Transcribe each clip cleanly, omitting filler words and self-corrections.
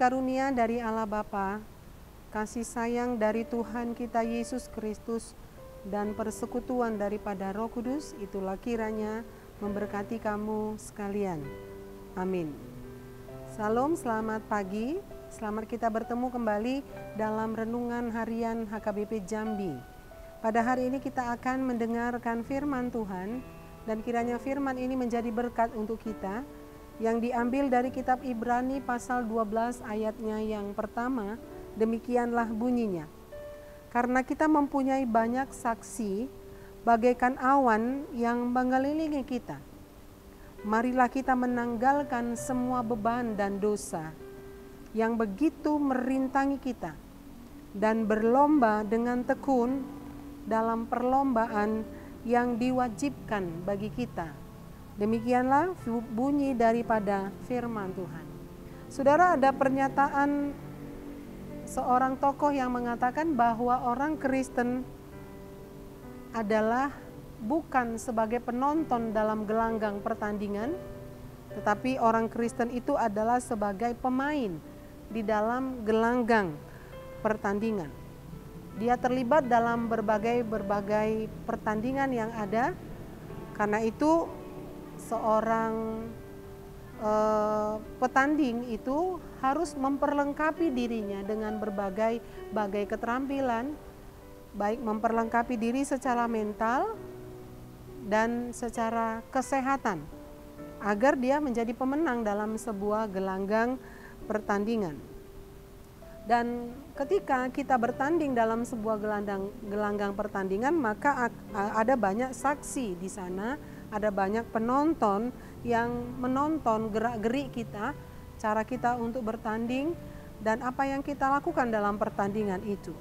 karunia dari Allah Bapa, kasih sayang dari Tuhan kita Yesus Kristus, dan persekutuan daripada Roh Kudus itulah kiranya memberkati kamu sekalian. Amin. Salam, selamat pagi. Selamat kita bertemu kembali dalam renungan harian HKBP Jambi. Pada hari ini kita akan mendengarkan firman Tuhan, dan kiranya firman ini menjadi berkat untuk kita, yang diambil dari kitab Ibrani pasal 12 ayatnya yang pertama. Demikianlah bunyinya. Karena kita mempunyai banyak saksi bagaikan awan yang mengelilingi kita, marilah kita menanggalkan semua beban dan dosa yang begitu merintangi kita, dan berlomba dengan tekun dalam perlombaan yang diwajibkan bagi kita. Demikianlah bunyi daripada firman Tuhan. Saudara, ada pernyataan seorang tokoh yang mengatakan bahwa orang Kristen adalah bukan sebagai penonton dalam gelanggang pertandingan, tetapi orang Kristen itu adalah sebagai pemain di dalam gelanggang pertandingan. Dia terlibat dalam berbagai pertandingan yang ada. Karena itu seorang petanding itu harus memperlengkapi dirinya dengan berbagai keterampilan, baik memperlengkapi diri secara mental dan secara kesehatan, agar dia menjadi pemenang dalam sebuah gelanggang pertandingan. Dan ketika kita bertanding dalam sebuah gelanggang pertandingan, maka ada banyak saksi di sana, ada banyak penonton yang menonton gerak-gerik kita, cara kita untuk bertanding, dan apa yang kita lakukan dalam pertandingan itu.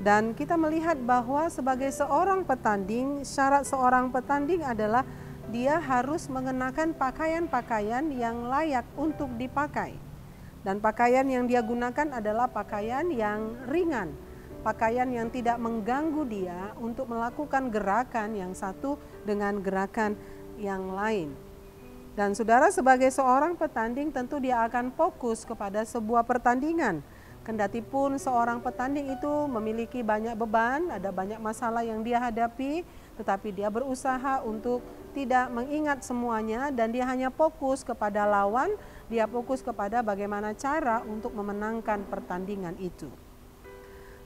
Dan kita melihat bahwa sebagai seorang petanding, syarat seorang petanding adalah dia harus mengenakan pakaian-pakaian yang layak untuk dipakai. Dan pakaian yang dia gunakan adalah pakaian yang ringan, pakaian yang tidak mengganggu dia untuk melakukan gerakan yang satu dengan gerakan yang lain. Dan saudara, sebagai seorang petanding tentu dia akan fokus kepada sebuah pertandingan. Kendati pun seorang petanding itu memiliki banyak beban, ada banyak masalah yang dia hadapi, tetapi dia berusaha untuk tidak mengingat semuanya, dan dia hanya fokus kepada lawan, dia fokus kepada bagaimana cara untuk memenangkan pertandingan itu.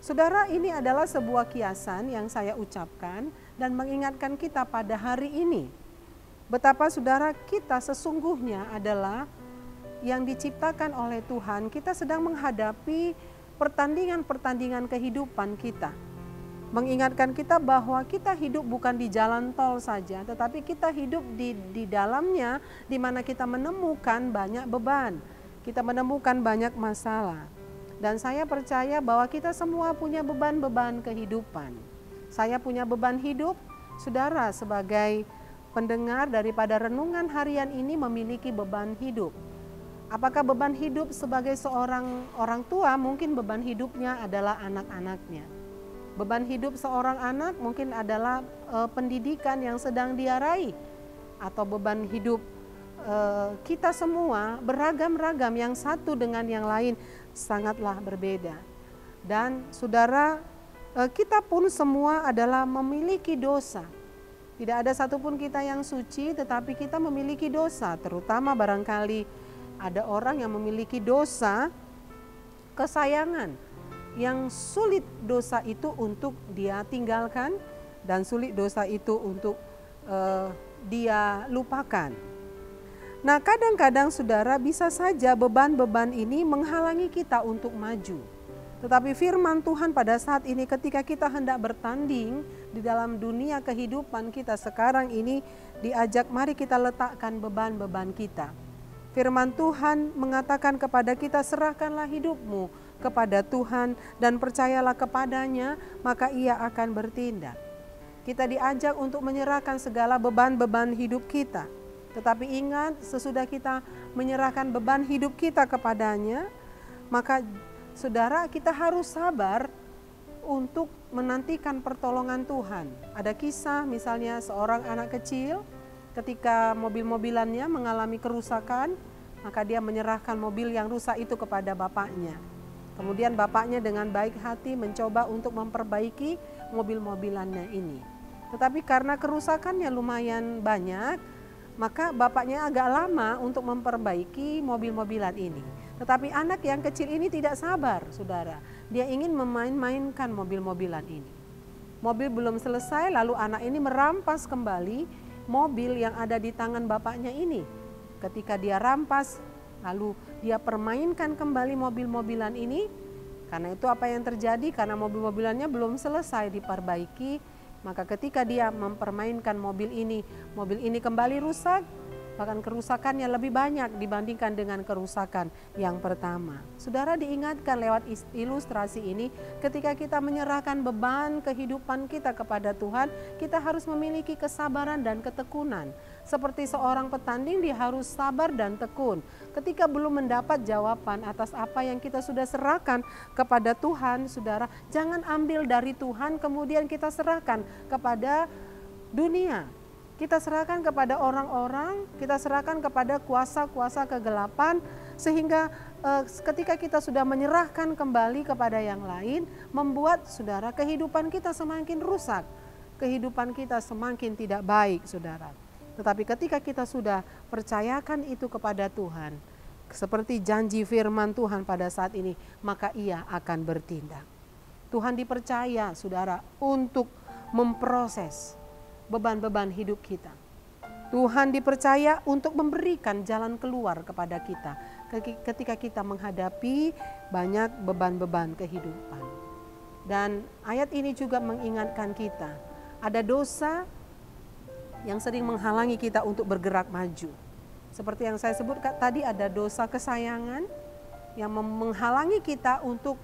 Saudara, ini adalah sebuah kiasan yang saya ucapkan dan mengingatkan kita pada hari ini, betapa saudara kita sesungguhnya adalah yang diciptakan oleh Tuhan. Kita sedang menghadapi pertandingan-pertandingan kehidupan kita. Mengingatkan kita bahwa kita hidup bukan di jalan tol saja, tetapi kita hidup di dalamnya, di mana kita menemukan banyak beban, kita menemukan banyak masalah. Dan saya percaya bahwa kita semua punya beban-beban kehidupan. Saya punya beban hidup, saudara sebagai pendengar daripada renungan harian ini memiliki beban hidup. Apakah beban hidup sebagai seorang orang tua? Mungkin beban hidupnya adalah anak-anaknya. Beban hidup seorang anak mungkin adalah pendidikan yang sedang dia raih. Atau beban hidup kita semua beragam-ragam, yang satu dengan yang lain sangatlah berbeda. Dan saudara, kita pun semua adalah memiliki dosa. Tidak ada satupun kita yang suci, tetapi kita memiliki dosa. Terutama barangkali ada orang yang memiliki dosa kesayangan, yang sulit dosa itu untuk dia tinggalkan, dan sulit dosa itu untuk dia lupakan. Nah, kadang-kadang saudara, bisa saja beban-beban ini menghalangi kita untuk maju. Tetapi firman Tuhan pada saat ini, ketika kita hendak bertanding di dalam dunia kehidupan kita sekarang ini, diajak mari kita letakkan beban-beban kita. Firman Tuhan mengatakan kepada kita, serahkanlah hidupmu kepada Tuhan dan percayalah kepadanya, maka Ia akan bertindak. Kita diajak untuk menyerahkan segala beban-beban hidup kita. Tetapi ingat, sesudah kita menyerahkan beban hidup kita kepadanya, maka saudara, kita harus sabar untuk menantikan pertolongan Tuhan. Ada kisah misalnya seorang anak kecil ketika mobil-mobilannya mengalami kerusakan, maka dia menyerahkan mobil yang rusak itu kepada bapaknya. Kemudian bapaknya dengan baik hati mencoba untuk memperbaiki mobil-mobilannya ini. Tetapi karena kerusakannya lumayan banyak, maka bapaknya agak lama untuk memperbaiki mobil-mobilan ini. Tetapi anak yang kecil ini tidak sabar, saudara. Dia ingin memain-mainkan mobil-mobilan ini. Mobil belum selesai, lalu anak ini merampas kembali mobil yang ada di tangan bapaknya ini. Ketika dia rampas, lalu dia permainkan kembali mobil-mobilan ini. Karena itu apa yang terjadi? Karena mobil-mobilannya belum selesai diperbaiki, maka ketika dia mempermainkan mobil ini kembali rusak, bahkan kerusakannya lebih banyak dibandingkan dengan kerusakan yang pertama. Saudara diingatkan lewat ilustrasi ini, ketika kita menyerahkan beban kehidupan kita kepada Tuhan, kita harus memiliki kesabaran dan ketekunan. Seperti seorang petanding, dia harus sabar dan tekun. Ketika belum mendapat jawaban atas apa yang kita sudah serahkan kepada Tuhan, saudara, jangan ambil dari Tuhan kemudian kita serahkan kepada dunia. Kita serahkan kepada orang-orang, kita serahkan kepada kuasa-kuasa kegelapan, sehingga ketika kita sudah menyerahkan kembali kepada yang lain, membuat saudara kehidupan kita semakin rusak, kehidupan kita semakin tidak baik, saudara. Tetapi ketika kita sudah percayakan itu kepada Tuhan, seperti janji firman Tuhan pada saat ini, maka Ia akan bertindak. Tuhan dipercaya, saudara, untuk memproses beban-beban hidup kita. Tuhan dipercaya untuk memberikan jalan keluar kepada kita ketika kita menghadapi banyak beban-beban kehidupan. Dan ayat ini juga mengingatkan kita, ada dosa yang sering menghalangi kita untuk bergerak maju. Seperti yang saya sebut tadi, ada dosa kesayangan yang menghalangi kita untuk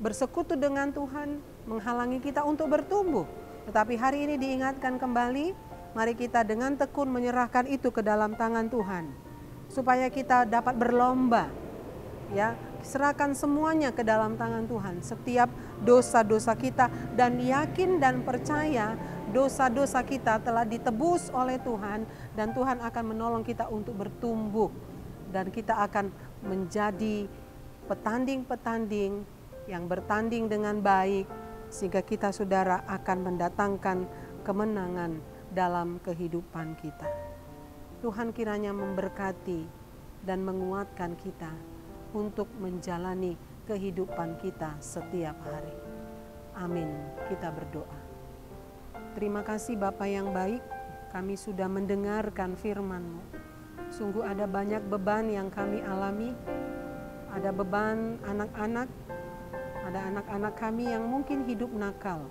bersekutu dengan Tuhan, menghalangi kita untuk bertumbuh. Tetapi hari ini diingatkan kembali, mari kita dengan tekun menyerahkan itu ke dalam tangan Tuhan, supaya kita dapat berlomba, ya, serahkan semuanya ke dalam tangan Tuhan, setiap dosa-dosa kita, dan yakin dan percaya dosa-dosa kita telah ditebus oleh Tuhan, dan Tuhan akan menolong kita untuk bertumbuh, dan kita akan menjadi petanding-petanding yang bertanding dengan baik, sehingga kita, saudara, akan mendatangkan kemenangan dalam kehidupan kita. Tuhan kiranya memberkati dan menguatkan kita untuk menjalani kehidupan kita setiap hari. Amin. Kita berdoa. Terima kasih Bapa yang baik, kami sudah mendengarkan firman-Mu. Sungguh ada banyak beban yang kami alami, ada beban anak-anak, ada anak-anak kami yang mungkin hidup nakal,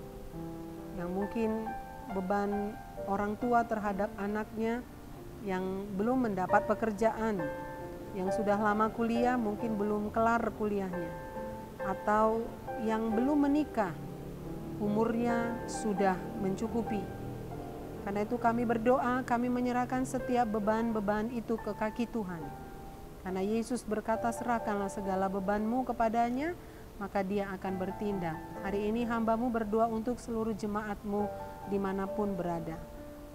yang mungkin beban orang tua terhadap anaknya yang belum mendapat pekerjaan, yang sudah lama kuliah mungkin belum kelar kuliahnya, atau yang belum menikah, umurnya sudah mencukupi. Karena itu kami berdoa, kami menyerahkan setiap beban-beban itu ke kaki Tuhan. Karena Yesus berkata, serahkanlah segala bebanmu kepadanya, maka Dia akan bertindak. Hari ini hamba-Mu berdoa untuk seluruh jemaat-Mu dimanapun berada.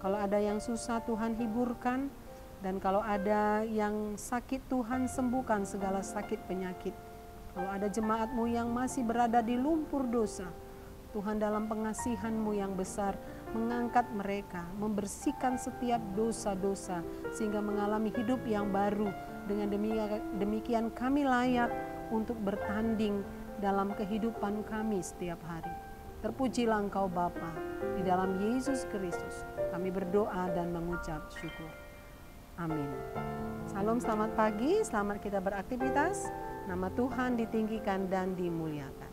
Kalau ada yang susah, Tuhan hiburkan. Dan kalau ada yang sakit, Tuhan sembuhkan segala sakit penyakit. Kalau ada jemaat-Mu yang masih berada di lumpur dosa, Tuhan dalam pengasihan-Mu yang besar mengangkat mereka, membersihkan setiap dosa-dosa, sehingga mengalami hidup yang baru. Dengan demikian kami layak untuk bertanding dalam kehidupan kami setiap hari. Terpujilah Engkau Bapa, di dalam Yesus Kristus kami berdoa dan mengucap syukur. Amin. Salam, selamat pagi, selamat kita beraktivitas. Nama Tuhan ditinggikan dan dimuliakan.